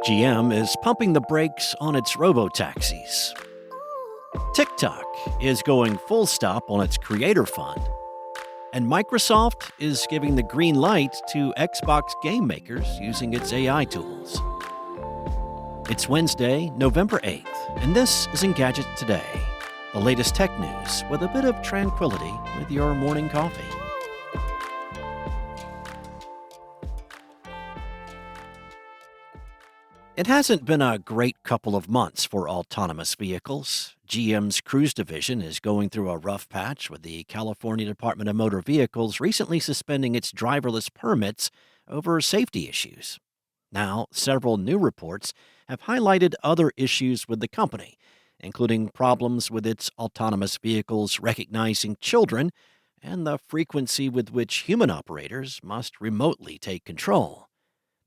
GM is pumping the brakes on its Robotaxis. TikTok is going full stop on its creator fund. And Microsoft is giving the green light to Xbox game makers using its AI tools. It's Wednesday, November 8th, and this is Engadget Today, the latest tech news with a bit of tranquility with your morning coffee. It hasn't been a great couple of months for autonomous vehicles. GM's Cruise division is going through a rough patch, with the California Department of Motor Vehicles recently suspending its driverless permits over safety issues. Now, several new reports have highlighted other issues with the company, including problems with its autonomous vehicles recognizing children and the frequency with which human operators must remotely take control.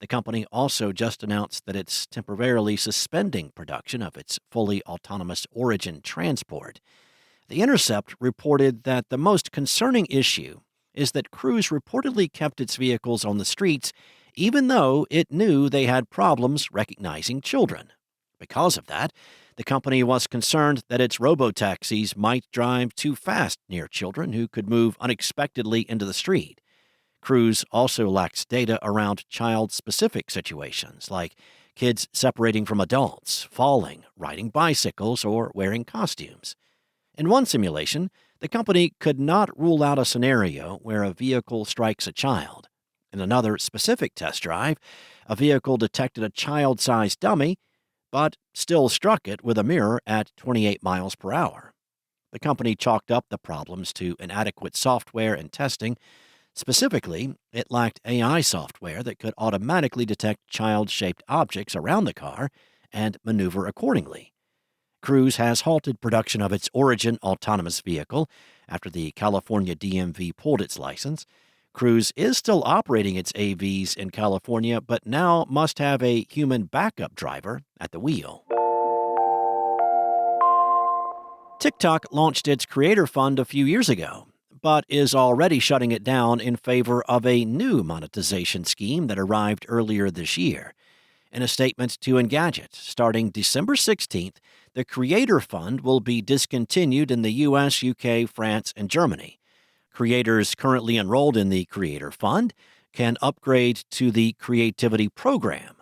The company also just announced that it's temporarily suspending production of its fully autonomous Origin transport. The Intercept reported that the most concerning issue is that Cruise reportedly kept its vehicles on the streets even though it knew they had problems recognizing children. Because of that, the company was concerned that its robotaxis might drive too fast near children who could move unexpectedly into the street. Cruise also lacks data around child-specific situations, like kids separating from adults, falling, riding bicycles, or wearing costumes. In one simulation, the company could not rule out a scenario where a vehicle strikes a child. In another specific test drive, a vehicle detected a child-sized dummy, but still struck it with a mirror at 28 miles per hour. The company chalked up the problems to inadequate software and testing. Specifically, it lacked AI software that could automatically detect child-shaped objects around the car and maneuver accordingly. Cruise has halted production of its Origin autonomous vehicle after the California DMV pulled its license. Cruise is still operating its AVs in California, but now must have a human backup driver at the wheel. TikTok launched its creator fund a few years ago, but is already shutting it down in favor of a new monetization scheme that arrived earlier this year. In a statement to Engadget, starting December 16th, the Creator Fund will be discontinued in the US, UK, France, and Germany. Creators currently enrolled in the Creator Fund can upgrade to the Creativity Program.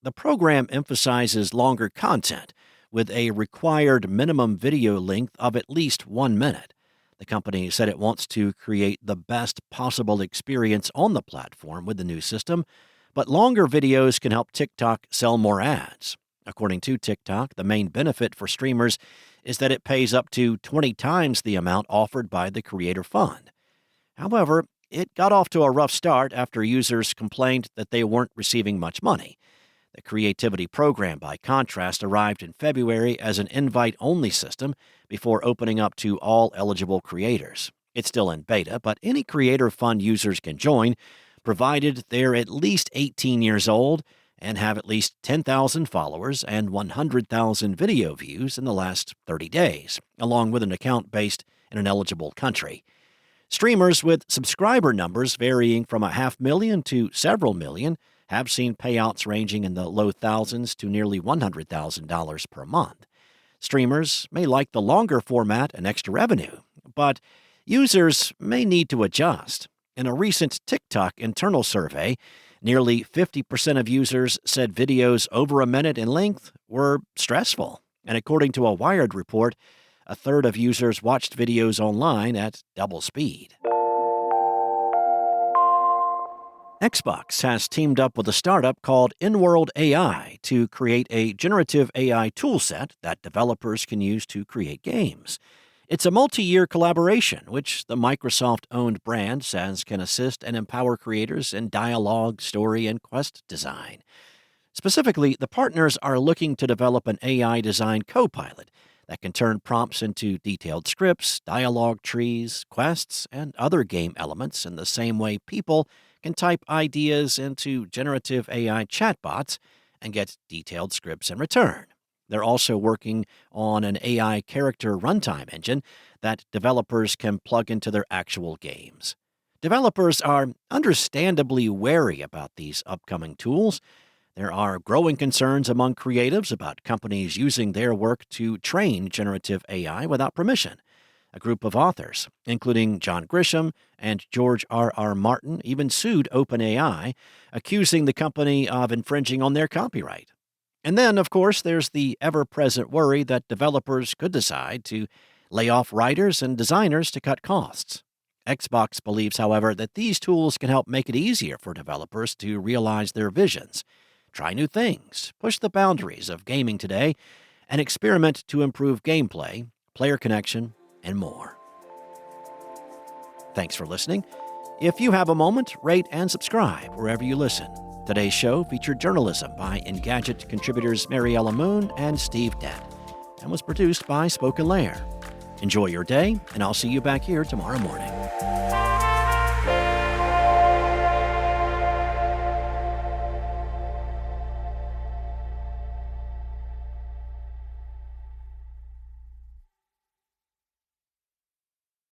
The program emphasizes longer content, with a required minimum video length of at least 1 minute. The company said it wants to create the best possible experience on the platform with the new system, but longer videos can help TikTok sell more ads. According to TikTok, the main benefit for streamers is that it pays up to 20 times the amount offered by the Creator Fund. However, it got off to a rough start after users complained that they weren't receiving much money. The Creativity Program, by contrast, arrived in February as an invite-only system before opening up to all eligible creators. It's still in beta, but any Creator Fund users can join, provided they're at least 18 years old and have at least 10,000 followers and 100,000 video views in the last 30 days, along with an account based in an eligible country. Streamers with subscriber numbers varying from 500,000 to several million have seen payouts ranging in the low thousands to nearly $100,000 per month. Streamers may like the longer format and extra revenue, but users may need to adjust. In a recent TikTok internal survey, nearly 50% of users said videos over a minute in length were stressful. And according to a Wired report, a third of users watched videos online at double speed. Xbox has teamed up with a startup called InWorld AI to create a generative AI toolset that developers can use to create games. It's a multi-year collaboration, which the Microsoft-owned brand says can assist and empower creators in dialogue, story, and quest design. Specifically, the partners are looking to develop an AI design co-pilot that can turn prompts into detailed scripts, dialogue trees, quests, and other game elements in the same way people can type ideas into generative AI chatbots and get detailed scripts in return. They're also working on an AI character runtime engine that developers can plug into their actual games. Developers are understandably wary about these upcoming tools. There are growing concerns among creatives about companies using their work to train generative AI without permission. A group of authors, including John Grisham and George R. Martin, even sued OpenAI, accusing the company of infringing on their copyright. And then, of course, there's the ever present worry that developers could decide to lay off writers and designers to cut costs. Xbox believes, however, that these tools can help make it easier for developers to realize their visions, try new things, push the boundaries of gaming today, and experiment to improve gameplay, player connection, and more. Thanks for listening. If you have a moment, rate and subscribe wherever you listen. Today's show featured journalism by Engadget contributors Mariella Moon and Steve Dent, and was produced by Spoken Lair. Enjoy your day, and I'll see you back here tomorrow morning.